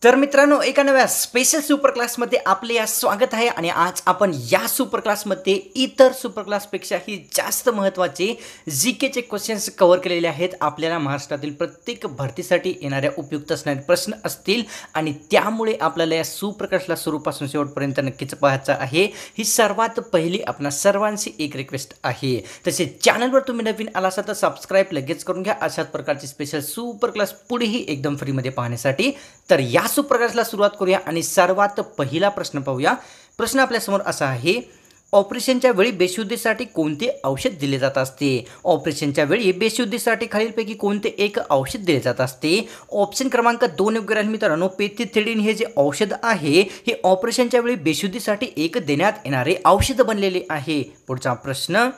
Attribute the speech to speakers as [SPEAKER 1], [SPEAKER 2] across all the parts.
[SPEAKER 1] तर मित्रांनो, एका नव्या स्पेशल सुपर क्लासमध्ये आपले या स्वागत आहे आणि आज आपण या सुपर क्लासमध्ये इतर सुपर क्लासपेक्षाही जास्त महत्त्वाचे जीकेचे क्वेश्चन्स कव्हर केलेले आहेत। आपल्याला महाराष्ट्रातील प्रत्येक भरतीसाठी येणाऱ्या उपयुक्त असणारे प्रश्न असतील आणि त्यामुळे आपल्याला या सुपर क्लासला सुरूपासून शेवटपर्यंत नक्कीच पाहायचं आहे। ही सर्वात पहिली आपणा सर्वांची एक रिक्वेस्ट आहे। तसेच चॅनलवर तुम्ही नवीन आला असाल तर सबस्क्राइब लगेच करून घ्या अशाच प्रकारची स्पेशल सुपर क्लास पुढेही एकदम फ्रीमध्ये पाहण्यासाठी। तर या सुपर क्लासला सुरुवात करूया आणि सर्वात पहिला प्रश्न पाहूया। प्रश्न आपल्यासमोर असा आहे, ऑपरेशनच्या वेळी बेशुद्धीसाठी कोणते औषध दिले जात असते? ऑपरेशनच्या वेळी बेशुद्धीसाठी खालीलपैकी कोणते एक औषध दिले जात असते? ऑप्शन क्रमांक 2 योग्य राहील मित्रांनो। पेथिथिडीन हे जे औषध आहे हे ऑपरेशनच्या वेळी बेशुद्धीसाठी एक देण्यात येणारे औषध बनलेले आहे। पुढचा प्रश्न,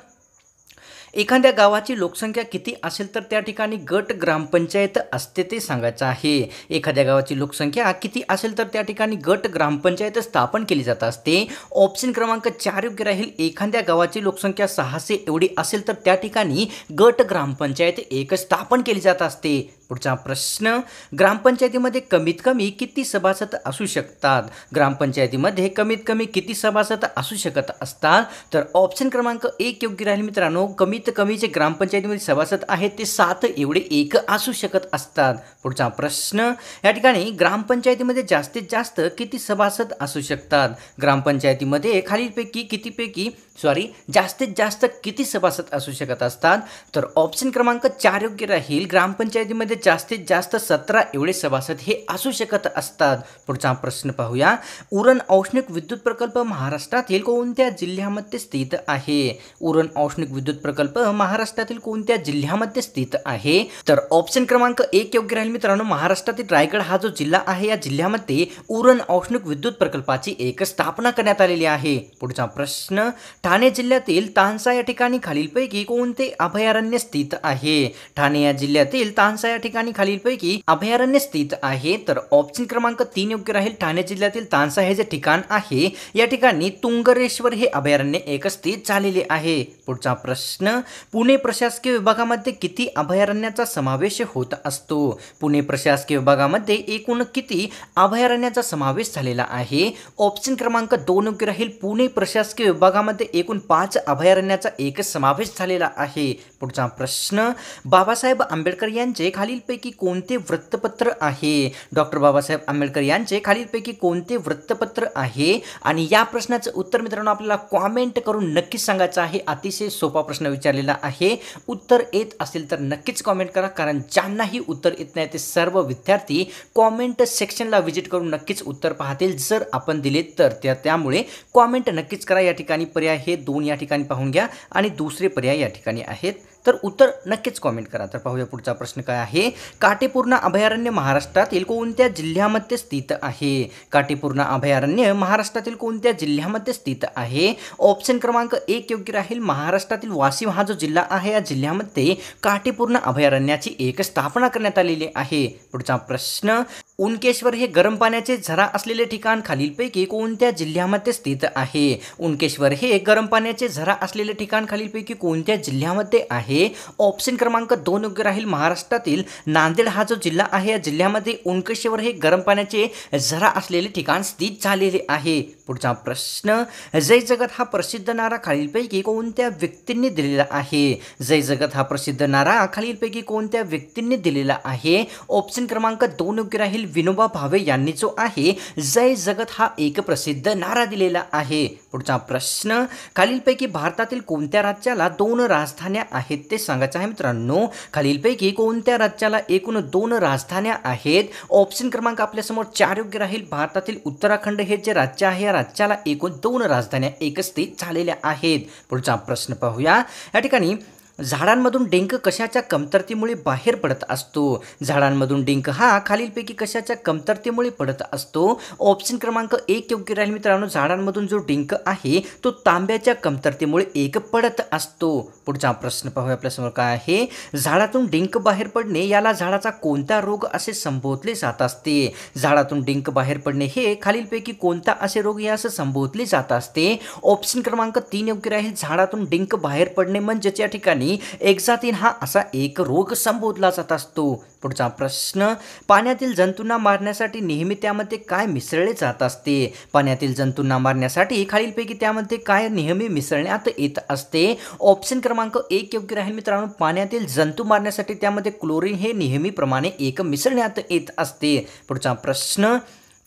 [SPEAKER 1] एखाद्या गावाची लोकसंख्या किती असेल तर त्या ठिकाणी गट ग्रामपंचायत असते ते सांगायचं आहे। एखाद्या गावाची लोकसंख्या किती असेल तर त्या ठिकाणी गट ग्रामपंचायत स्थापन केली जात असते। ऑप्शन क्रमांक 4 योग्य राहील। एखाद्या गावाची लोकसंख्या 600 एवढी असेल तर त्या ठिकाणी गट ग्रामपंचायत एक स्थापन केली जात असते। पुढचा प्रश्न, ग्रामपंचायतीमध्ये कमीत कमी किती सभासद असू शकतात? ग्रामपंचायतीमध्ये कमीत कमी किती सभासद असू शकत असतात? तर ऑप्शन क्रमांक 1 योग्य राहील मित्रांनो। कमीत कमी जे ग्रामपंचायतीमध्ये सभासद आहेत ते 7 एवढे एक असू शकत असतात। पुढचा प्रश्न, या ठिकाणी ग्रामपंचायतीमध्ये जास्तीत जास्त किती सभासद असू शकतात? ग्रामपंचायतीमध्ये खालीलपैकी जास्तीत जास्त किती सभासद असू शकत असतात? तर ऑप्शन क्रमांक 4 योग्य राहील। ग्रामपंचायतीमध्ये जास्तीत जास्त 17 एवढे सभासद हे असू शकत असतात। पुढचा प्रश्न पाहूया, उरण औष्णिक विद्युत प्रकल्प महाराष्ट्रातील कोणत्या जिल्ह्यामध्ये स्थित आहे? उरण औष्णिक विद्युत प्रकल्प महाराष्ट्रातील कोणत्या जिल्ह्यामध्ये स्थित आहे? तर ऑप्शन क्रमांक 1 योग्य राहील मित्रांनो। महाराष्ट्रातील रायगड हा जो जिल्हा आहे या जिल्ह्यामध्ये उरण औष्णिक विद्युत प्रकल्पाची एक स्थापना करण्यात आलेली आहे। पुढचा प्रश्न, ठाणे जिल्ह्यातील तानसा या ठिकाणी खालीलपैकी कोणते अभयारण्य स्थित आहे? ठाणे या जिल्ह्यातील तानसा या ठिकाणी खालीलपैकी अभयारण्य स्थित आहे। तर ऑप्शन क्रमांक 3 योग्य राहील। ठाणे जिल्ह्यातील तानसा हे जे ठिकाण आहे या ठिकाणी तुंगरेश्वर हे अभयारण्य एक स्थित झालेले आहे। पुढचा प्रश्न, पुणे प्रशासकीय विभागामध्ये किती अभयारण्याचा समावेश होत असतो? पुणे प्रशासकीय विभागामध्ये एकूण किती अभयारण्याचा समावेश झालेला आहे? ऑप्शन क्रमांक 2 योग्य राहील। पुणे प्रशासकीय विभागामध्ये एकूण 5 अभयारण्याचा एक समावेश झालेला आहे। पुढचा प्रश्न, बाबासाहेब आंबेडकर यांचे खालीलपैकी कोणते वृत्तपत्र आहे? डॉक्टर बाबासाहेब आंबेडकर यांचे खालीलपैकी कोणते वृत्तपत्र आहे? आणि या प्रश्नाचं उत्तर मित्रांनो आपल्याला कॉमेंट करून नक्कीच सांगायचं आहे। अतिशय सोपा प्रश्न विचारलेला आहे। उत्तर येत असेल तर नक्कीच कॉमेंट करा, कारण ज्यांनाही उत्तर येत नाही ते सर्व विद्यार्थी कॉमेंट सेक्शनला व्हिजिट करून नक्कीच उत्तर पाहतील जर आपण दिले तर। त्यामुळे कॉमेंट नक्कीच करा। या ठिकाणी पर्याय हे 2 या ठिकाणी पाहून घ्या आणि दुसरे पर्याय या ठिकाणी आहेत, तर उत्तर नक्कीच कॉमेंट करा। तर पाहूया पुढचा प्रश्न काय आहे। काटेपूर्णा अभयारण्य महाराष्ट्रातील कोणत्या जिल्ह्यामध्ये स्थित आहे? काटेपूर्णा अभयारण्य महाराष्ट्रातील कोणत्या जिल्ह्यामध्ये स्थित आहे? ऑप्शन क्रमांक 1 योग्य राहील। महाराष्ट्रातील वाशिम हा जो जिल्हा आहे या जिल्ह्यामध्ये काटेपूर्णा अभयारण्याची एक स्थापना करण्यात आलेली आहे। पुढचा प्रश्न, उनकेश्वर हे गरम पाण्याचे झरा असलेले ठिकाण खालीलपैकी कोणत्या जिल्ह्यामध्ये स्थित आहे? उनकेश्वर हे गरम पाण्याचे झरा असलेले ठिकाण खालीलपैकी कोणत्या जिल्ह्यामध्ये आहे? ऑप्शन क्रमांक 2 योग्य राहील। महाराष्ट्रातील नांदेड हा जो जिल्हा आहे या जिल्ह्यामध्ये उनकेश्वर हे गरम पाण्याचे झरा असलेले ठिकाण स्थित झालेले आहे। पुढचा प्रश्न, जय जगत हा प्रसिद्ध नारा खालीलपैकी कोणत्या व्यक्तींनी दिलेला आहे? जय जगत हा प्रसिद्ध नारा खालीलपैकी कोणत्या व्यक्तींनी दिलेला आहे? ऑप्शन क्रमांक 2 योग्य राहील। विनोबा भावे यांनी जो आहे जय जगत हा एक प्रसिद्ध नारा दिलेला आहे। पुढचा प्रश्न, खालीलपैकी भारतातील कोणत्या राज्याला 2 राजधान्या आहेत ते सांगायचं आहे मित्रांनो। खालीलपैकी कोणत्या राज्याला एकूण 2 राजधान्या आहेत? ऑप्शन क्रमांक आपल्यासमोर 4 योग्य राहील। भारतातील उत्तराखंड हे जे राज्य आहे या राज्याला एकूण 2 राजधान्या एक स्थित झालेल्या आहेत। पुढचा प्रश्न पाहूया। या ठिकाणी झाडांमधून डिंक कशाच्या कमतरतेमुळे बाहेर पडत असतो? झाडांमधून डिंक हा खालीलपैकी कशाच्या कमतरतेमुळे पडत असतो? ऑप्शन क्रमांक 1 योग्य राहील मित्रांनो। झाडांमधून जो डिंक आहे तो तांब्याच्या कमतरतेमुळे एक पडत असतो। पुढचा प्रश्न पाहूया आपल्यासमोर काय आहे। झाडातून डिंक बाहेर पडणे याला झाडाचा कोणता रोग असे संबोधले जात असते? झाडातून डिंक बाहेर पडणे हे खालीलपैकी कोणता असे रोग यास संबोधले जात असते? ऑप्शन क्रमांक 3 योग्य राहील। झाडातून डिंक बाहेर पडणे म्हणजेच या ठिकाणी ठिकाणी एक्झाथिन हा असा एक रोग संबोधला जात असतो. पुढचा प्रश्न, पाण्यातील जंतूंना मारण्यासाठी नेहमी त्यामध्ये काय मिसळले जात असते? पाण्यातील जंतूंना मारण्यासाठी खालीलपैकी त्यामध्ये काय नेहमी मिसळण्यात येत असते? ऑप्शन क्रमांक 1 योग्य राहील मित्रांनो. पाण्यातील जंतू मारण्यासाठी त्यामध्ये क्लोरीन हे नेहमीप्रमाणे एक मिसळण्यात येत असते. पुढचा प्रश्न,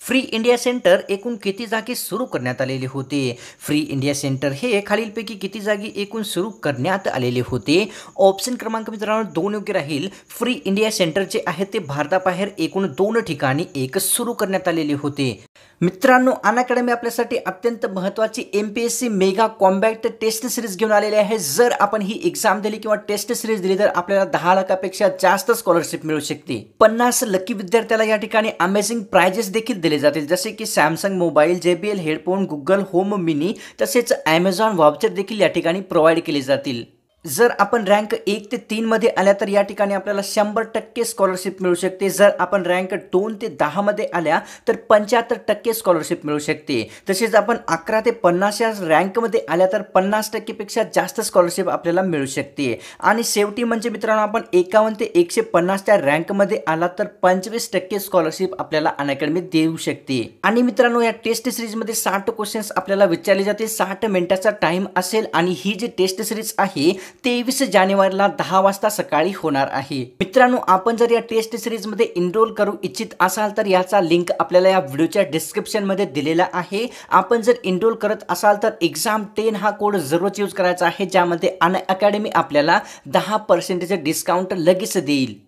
[SPEAKER 1] फ्री इंडिया सेंटर एकूण किती जागी सुरू करण्यात आलेले होते? फ्री इंडिया सेंटर हे खालीलपैकी किती जागी एकूण सुरू करण्यात आलेले होते? ऑप्शन क्रमांक मित्रांनो 2 योग्य राहील. फ्री इंडिया सेंटर जे आहे ते भारताबाहेर एकूण 2 ठिकाणी एक सुरू करण्यात आलेले होते. मित्रांनो, अनअकॅडमी आपल्यासाठी अत्यंत महत्त्वाची MPSC mega combat test series घेऊन आलेली आहे. जर आपण ही एक्झाम दिली किंवा टेस्ट सिरीज दिली तर आपल्याला 10 लाखापेक्षा जास्त स्कॉलरशिप मिळू शकते. 50 लकी विद्यार्थ्याला या ठिकाणी अमेझिंग प्राइजेस देखील दिले जातील, जसे की Samsung mobile, JBL headphone, Google home mini तसेच Amazon वाउचर देखील या ठिकाणी प्रोव्हाइड केले जातील. जर आपण रँक 1 ते 3 मध्ये आल्या तर या ठिकाणी आपल्याला 100% स्कॉलरशिप मिळू शकते. जर आपण रँक 2 ते 10 मध्ये आल्या तर 75% स्कॉलरशिप मिळू शकते. तसेच आपण 11 ते 50 या रँकमध्ये आल्या तर 50% पेक्षा जास्त स्कॉलरशिप आपल्याला मिळू शकते. आणि शेवटी म्हणजे मित्रांनो, आपण 51 ते 150 त्या रँकमध्ये आला तर 25% स्कॉलरशिप आपल्याला अनअकॅडमी देऊ शकते. आणि मित्रांनो, या टेस्ट सिरीजमध्ये 60 क्वेश्चन्स आपल्याला विचारले जातील. 60 मिनिटाचा टाइम असेल आणि ही जी टेस्ट सिरीज आहे 23 जानेवारीला 10 वाजता सकाळी होणार आहे. मित्रांनो, आपण जर या टेस्ट सिरीजमध्ये एनरोल करू इच्छित असाल तर याचा लिंक आपल्याला या व्हिडिओच्या डिस्क्रिप्शनमध्ये दिलेला आहे. आपण जर एनरोल करत असाल तर exam10 हा कोड जरूर यूज करायचा आहे, ज्यामध्ये अनअकॅडमी आपल्याला 10% डिस्काउंट लगेच देईल.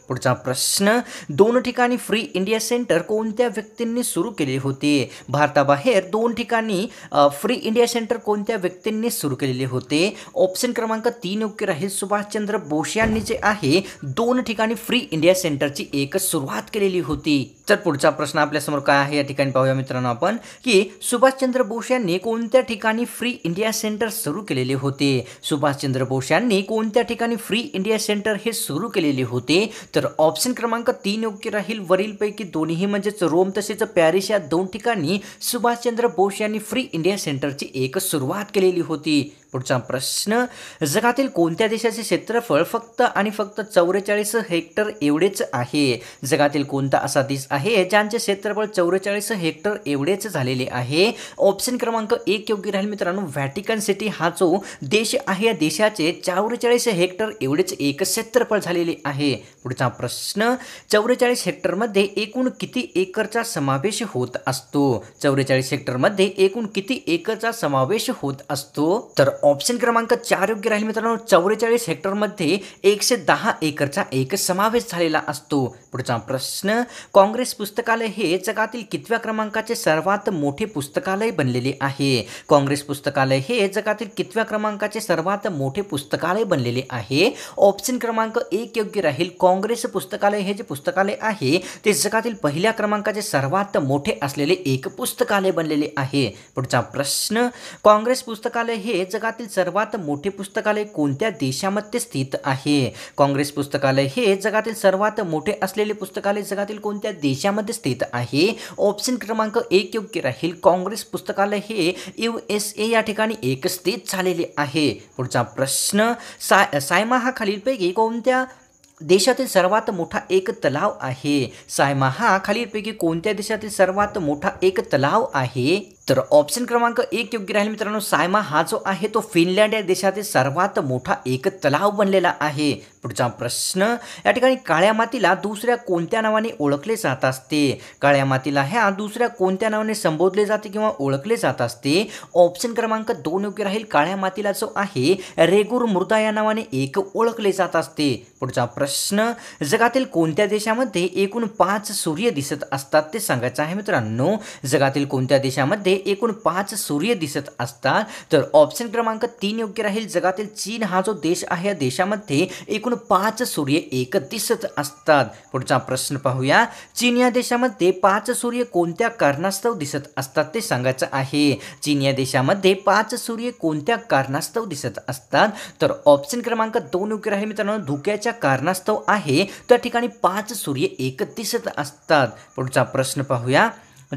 [SPEAKER 1] पुढचा प्रश्न, 2 ठिकाणी फ्री इंडिया सेंटर कोणत्या व्यक्तींनी सुरू केले होते? भारताबाहेर 2 ठिकाणी फ्री इंडिया सेंटर कोणत्या व्यक्तींनी सुरू केलेले होते? ऑप्शन क्रमांक 3 योग्य राहील. सुभाषचंद्र बोस यांनी जे आहे 2 ठिकाणी फ्री इंडिया सेंटरची एक सुरुवात केलेली होती. तर पुढचा प्रश्न आपल्यासमोर काय आहे या ठिकाणी पाहूया मित्रांनो आपण, की सुभाषचंद्र बोस यांनी कोणत्या ठिकाणी फ्री इंडिया सेंटर सुरू केलेले होते? सुभाषचंद्र बोस यांनी कोणत्या ठिकाणी फ्री इंडिया सेंटर हे सुरू केलेले होते? तर ऑप्शन क्रमांक 3 योग्य राहील. वरीलपैकी दोन्ही म्हणजेच रोम तसेच पॅरिस या 2 ठिकाणी सुभाषचंद्र बोस यांनी फ्री इंडिया सेंटरची एक सुरुवात केलेली होती. पुढचा प्रश्न, जगातील कोणत्या देशाचे क्षेत्रफळ फक्त आणि फक्त 44 हेक्टर एवढेच आहे? जगातील कोणता असा देश आहे ज्यांचे क्षेत्रफळ 44 हेक्टर एवढेच झालेले आहे? ऑप्शन क्रमांक 1 योग्य राहील मित्रांनो. व्हॅटिकन सिटी हा जो देश आहे या देशाचे 44 हेक्टर एवढेच एक क्षेत्रफळ झालेले आहे. पुढचा प्रश्न, 44 हेक्टरमध्ये एकूण किती एकरचा समावेश होत असतो? 44 हेक्टरमध्ये एकूण किती एकरचा समावेश होत असतो? तर ऑप्शन क्रमांक 4 योग्य राहील मित्रांनो. 44 हेक्टरमध्ये 110 एकरचा एक समावेश झालेला असतो. पुढचा प्रश्न, काँग्रेस पुस्तकालय हे जगातील कितव्या क्रमांकाचे सर्वात मोठे पुस्तकालय बनलेले आहे? काँग्रेस पुस्तकालय हे जगातील कितव्या क्रमांकाचे सर्वात मोठे पुस्तकालय बनलेले आहे? ऑप्शन क्रमांक 1 योग्य राहील. काँग्रेस पुस्तकालय हे जे पुस्तकालय आहे ते जगातील पहिल्या क्रमांकाचे सर्वात मोठे असलेले एक पुस्तकालय बनलेले आहे. पुढचा प्रश्न, काँग्रेस पुस्तकालय हे जगातील सर्वात मोठे पुस्तकालय कोणत्या देशामध्ये स्थित आहे? काँग्रेस पुस्तकालय हे जगातील सर्वात मोठे असलेले पुस्तकालय जगातील कोणत्या देशामध्ये स्थित आहे? ऑप्शन क्रमांक 1 योग्य राहील. काँग्रेस पुस्तकालय हे USA या ठिकाणी एक स्थित झालेले आहे. पुढचा प्रश्न, सायमा हा खालीलपैकी कोणत्या देशातील सर्वात मोठा एक तलाव आहे? सायमा हा खालीलपैकी कोणत्या देशातील सर्वात मोठा एक तलाव आहे? तर ऑप्शन क्रमांक 1 योग्य राहील मित्रांनो. सायमा हा जो आहे तो फिनलँड या देशातील सर्वात मोठा एक तलाव बनलेला आहे. पुढचा प्रश्न, या ठिकाणी काळ्या मातीला दुसऱ्या कोणत्या नावाने ओळखले जात असते? काळ्या मातीला ह्या दुसऱ्या कोणत्या नावाने संबोधले जाते किंवा ओळखले जात असते? ऑप्शन क्रमांक 2 योग्य राहील. काळ्या मातीला जो आहे रेगूर मृदा या नावाने एक ओळखले जात असते. पुढचा प्रश्न, जगातील कोणत्या देशामध्ये एकूण 5 सूर्य दिसत असतात ते सांगायचं आहे मित्रांनो. जगातील कोणत्या देशामध्ये एकूण 5 सूर्य दिसत असतात? तर ऑप्शन क्रमांक 3 योग्य राहील. जगातील चीन हा जो देश आहे या देशामध्ये एकूण 5 सूर्य एक दिसत असतात. पुढचा प्रश्न पाहूया. चीन या देशामध्ये 5 सूर्य कोणत्या कारणास्तव दिसत असतात ते सांगायचं आहे. चीन या देशामध्ये 5 सूर्य कोणत्या कारणास्तव दिसत असतात? तर ऑप्शन क्रमांक 2 योग्य राहील मित्रांनो. धुक्याच्या कारणास्तव आहे त्या ठिकाणी 5 सूर्य एक दिसत असतात. पुढचा प्रश्न पाहूया.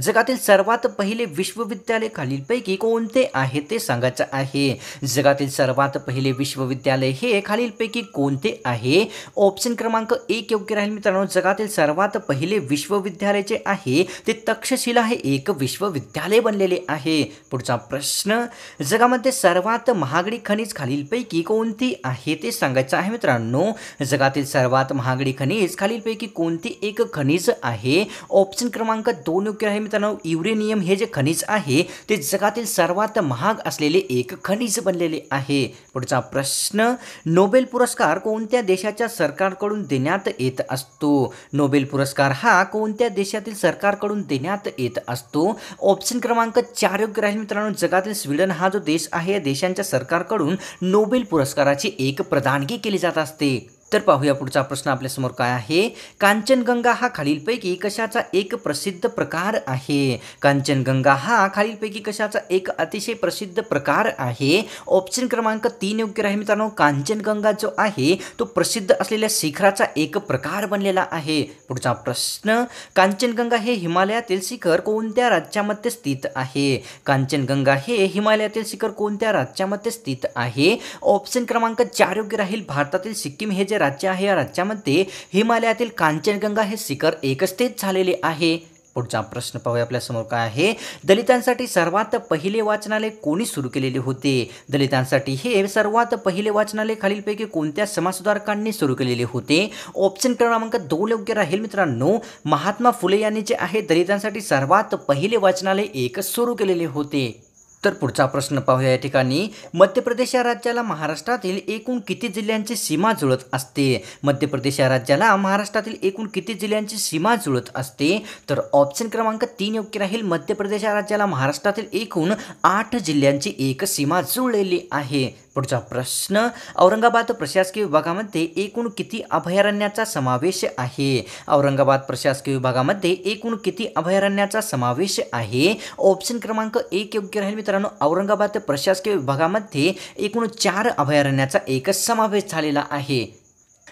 [SPEAKER 1] जगातील सर्वात पहिले विश्वविद्यालय खालीलपैकी कोणते आहे ते सांगायचं आहे. जगातील सर्वात पहिले विश्वविद्यालय हे खालीलपैकी कोणते आहे. ऑप्शन क्रमांक 1 योग्य राहील मित्रांनो. जगातील सर्वात पहिले विश्वविद्यालय जे आहे ते तक्षशिला हे एक विश्वविद्यालय बनलेले आहे. पुढचा प्रश्न, जगामध्ये सर्वात महागडी खनिज खालीलपैकी कोणती आहे ते सांगायचं आहे मित्रांनो. जगातील सर्वात महागडी खनिज खालीलपैकी कोणती एक खनिज आहे. ऑप्शन क्रमांक 2 योग्य आहे मित्रांनो. युरेनियम हे जे खनिज आहे ते जगातील सर्वात महाग असलेले एक खनिज बनलेले आहे. पुढचा प्रश्न, नोबेल पुरस्कार कोणत्या देशाच्या सरकारकडून देण्यात येत असतो. नोबेल पुरस्कार हा कोणत्या देशातील सरकारकडून देण्यात येत असतो. ऑप्शन क्रमांक 4 योग्य राहील मित्रांनो. जगातील स्वीडन हा जो देश आहे या देशांच्या सरकारकडून नोबेल पुरस्काराची एक प्रदानगी केली जात असते. तर पाहूया पुढचा प्रश्न आपल्यासमोर काय आहे. कांचनगंगा हा खालीलपैकी कशाचा एक प्रसिद्ध प्रकार आहे. कांचनगंगा हा खालीलपैकी कशाचा एक अतिशय प्रसिद्ध प्रकार आहे. ऑप्शन क्रमांक 3 योग्य राहील मित्रांनो. कांचनगंगा जो आहे तो प्रसिद्ध असलेल्या शिखराचा एक प्रकार बनलेला आहे. पुढचा प्रश्न, कांचनगंगा हे हिमालयातील शिखर कोणत्या राज्यामध्ये स्थित आहे. कांचनगंगा हे हिमालयातील शिखर कोणत्या राज्यामध्ये स्थित आहे. ऑप्शन क्रमांक 4 योग्य राहील. भारतातील सिक्कीम हे जे राज्य आहे या राज्यामध्ये हिमालयातील कांचनगंगा हे शिखर एकस्थित झालेले आहे. पुढचा प्रश्न पाहूया आपल्यासमोर काय आहे. दलितांसाठी सर्वात पहिले वाचनालय कोणी सुरू केलेले होते. दलितांसाठी हे सर्वात पहिले वाचनालय खालीलपैकी कोणत्या समाजसुधारकांनी सुरू केलेले होते. ऑप्शन क्रमांक 2 योग्य राहील मित्रांनो. महात्मा फुले यांनी जे आहे दलितांसाठी सर्वात पहिले वाचनालय एक सुरू केलेले होते. तर पुढचा प्रश्न पाहूया या ठिकाणी. मध्य प्रदेश या राज्याला महाराष्ट्रातील एकूण किती जिल्ह्यांची सीमा जुळत असते. मध्य प्रदेश या राज्याला महाराष्ट्रातील एकूण किती जिल्ह्यांची सीमा जुळत असते. तर ऑप्शन क्रमांक 3 योग्य राहील. मध्य प्रदेश या राज्याला महाराष्ट्रातील एकूण 8 जिल्ह्यांची एक सीमा जुळलेली आहे. पुढचा प्रश्न, औरंगाबाद प्रशासकीय विभागामध्ये एकूण किती अभयारण्याचा समावेश आहे. औरंगाबाद प्रशासकीय विभागामध्ये एकूण किती अभयारण्याचा समावेश आहे. ऑप्शन क्रमांक 1 योग्य राहील मित्रांनो. औरंगाबाद प्रशासकीय विभागामध्ये एकूण 4 अभयारण्याचा एक समावेश झालेला आहे.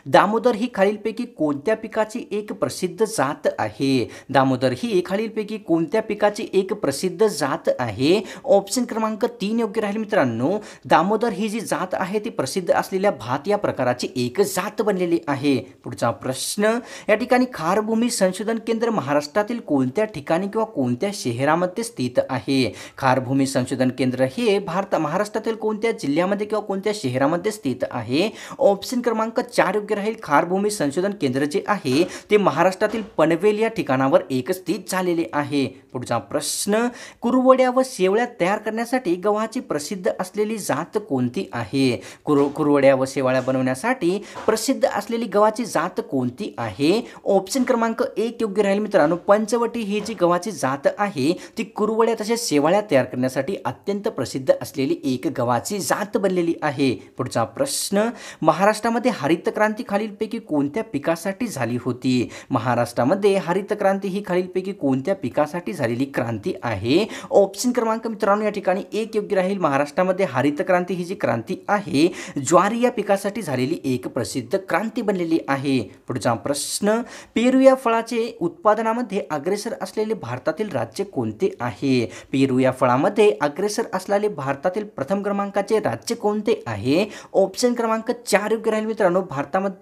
[SPEAKER 1] दामोदर ही खालीलपैकी कोणत्या पिकाची एक प्रसिद्ध जात आहे. दामोदर ही खालीलपैकी कोणत्या पिकाची एक प्रसिद्ध जात आहे. ऑप्शन क्रमांक 3 योग्य राहील मित्रांनो. दामोदर ही जी जात आहे ती प्रसिद्ध असलेल्या भात या प्रकाराची एक जात बनलेली आहे. पुढचा प्रश्न, या ठिकाणी खारभूमी संशोधन केंद्र महाराष्ट्रातील कोणत्या ठिकाणी किंवा कोणत्या शहरामध्ये स्थित आहे. खारभूमी संशोधन केंद्र हे महाराष्ट्रातील कोणत्या जिल्ह्यामध्ये किंवा कोणत्या शहरामध्ये स्थित आहे. ऑप्शन क्रमांक 4 योग्य राहील. खारभूमी संशोधन केंद्र जे आहे ते महाराष्ट्रातील पनवेल या ठिकाणावर एक स्थित झालेले आहे. पुढचा प्रश्न, कुरवड्या व शेवळ्या तयार करण्यासाठी गव्हाची प्रसिद्ध असलेली जात कोणती आहे. कुरवड्या व शेवळ्या बनवण्यासाठी प्रसिद्ध असलेली गव्हाची जात कोणती आहे. ऑप्शन क्रमांक 1 योग्य राहील मित्रांनो. पंचवटी ही जी गव्हाची जात आहे ती कुरवड्या तसेच शेवळ्या तयार करण्यासाठी अत्यंत प्रसिद्ध असलेली एक गव्हाची जात बनलेली आहे. पुढचा प्रश्न, महाराष्ट्रामध्ये हरित क्रांती खालीलपैकी कोणत्या पिकासाठी झाली होती. महाराष्ट्रामध्ये हरित क्रांती ही खालीलपैकी कोणत्या पिकासाठी झालेली क्रांती आहे. ऑप्शन क्रमांक मित्रांनो या ठिकाणी 1 योग्य राहील. महाराष्ट्रामध्ये हरित क्रांती ही जी क्रांती आहे ज्वारी या पिकासाठी झालेली एक प्रसिद्ध क्रांती बनलेली आहे. पुढचा प्रश्न, पेरू या फळाचे उत्पादनामध्ये अग्रेसर असलेले भारतातील राज्य कोणते आहे. पेरू या फळामध्ये अग्रेसर असलेले भारतातील प्रथम क्रमांकाचे राज्य कोणते आहे. ऑप्शन क्रमांक 4 योग्य राहील मित्रांनो. भारतामध्ये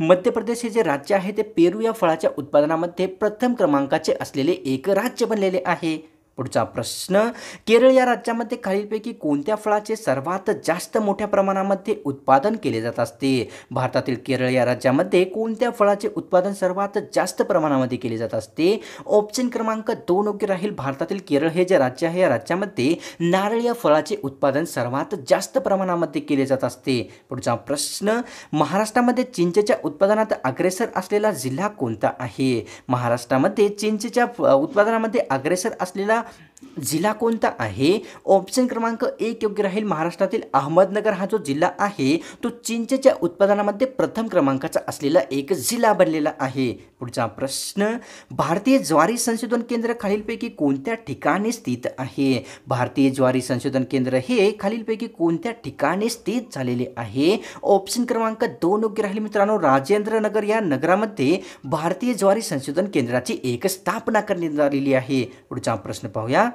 [SPEAKER 1] मध्य प्रदेश हे जे राज्य आहे ते पेरू या फळाच्या उत्पादनामध्ये प्रथम क्रमांकाचे असलेले एक राज्य बनलेले आहे. पुढचा प्रश्न, केरळ या राज्यामध्ये खालीलपैकी कोणत्या फळाचे सर्वात जास्त मोठ्या प्रमाणामध्ये उत्पादन केले जात असते. भारतातील केरळ या राज्यामध्ये कोणत्या फळाचे उत्पादन सर्वात जास्त प्रमाणामध्ये केले जात असते. ऑप्शन क्रमांक 2 योग्य राहील. भारतातील केरळ हे जे राज्य आहे या राज्यामध्ये नारळ या फळाचे उत्पादन सर्वात जास्त प्रमाणामध्ये केले जात असते. पुढचा प्रश्न, महाराष्ट्रामध्ये चिंचेच्या उत्पादनात अग्रेसर असलेला जिल्हा कोणता आहे. महाराष्ट्रामध्ये चिंचेच्या उत्पादनामध्ये अग्रेसर असलेला जिल्हा कोणता आहे? ऑप्शन क्रमांक 1 योग्य राहील. महाराष्ट्रातील अहमदनगर हा जो जिल्हा आहे तो चिंचेच्या उत्पादनामध्ये प्रथम क्रमांकाचा असलेला एक जिल्हा बनलेला आहे. पुढचा प्रश्न, भारतीय ज्वारी संशोधन केंद्र खालीलपैकी कोणत्या ठिकाणी स्थित आहे? भारतीय ज्वारी संशोधन केंद्र हे खालीलपैकी कोणत्या ठिकाणी स्थित झालेले आहे? ऑप्शन क्रमांक 2 योग्य राहील मित्रांनो. राजेंद्रनगर या नगरामध्ये भारतीय ज्वारी संशोधन केंद्राची एक स्थापना करण्यात आलेली आहे. पुढचा प्रश्न पाहूया.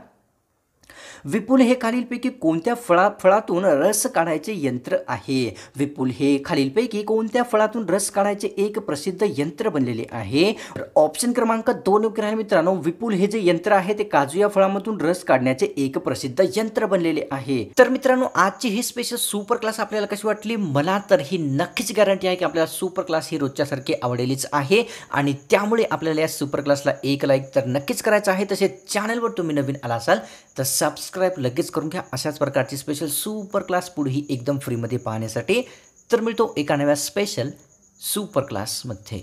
[SPEAKER 1] विपुल हे खालीलपैकी कोणत्या फळातून रस काढायचे यंत्र आहे? विपुल हे खालीलपैकी कोणत्या फळातून रस काढायचे एक प्रसिद्ध यंत्र बनलेले आहे? ऑप्शन क्रमांक 2 योग्य राहील मित्रांनो. विपुल हे जे यंत्र आहे ते काजू या फळामधून रस काढण्याचे एक प्रसिद्ध यंत्र बनलेले आहे. तर मित्रांनो, आजची ही स्पेशल सुपर क्लास आपल्याला कशी वाटली? मला तर ही नक्कीच गॅरंटी आहे की आपल्याला सुपर क्लास ही रोजच्यासारखी आवडलेलीच आहे आणि त्यामुळे आपल्याला या सुपर क्लासला एक लाईक तर नक्कीच करायचं आहे. तसेच चॅनलवर तुम्ही नवीन आला असाल तर सबस्क्राईब लगेच करून घ्या अशाच प्रकारची स्पेशल सुपर क्लास पुढेही एकदम फ्रीमध्ये पाहण्यासाठी. तर मिळतो एका नव्या स्पेशल सुपर क्लासमध्ये.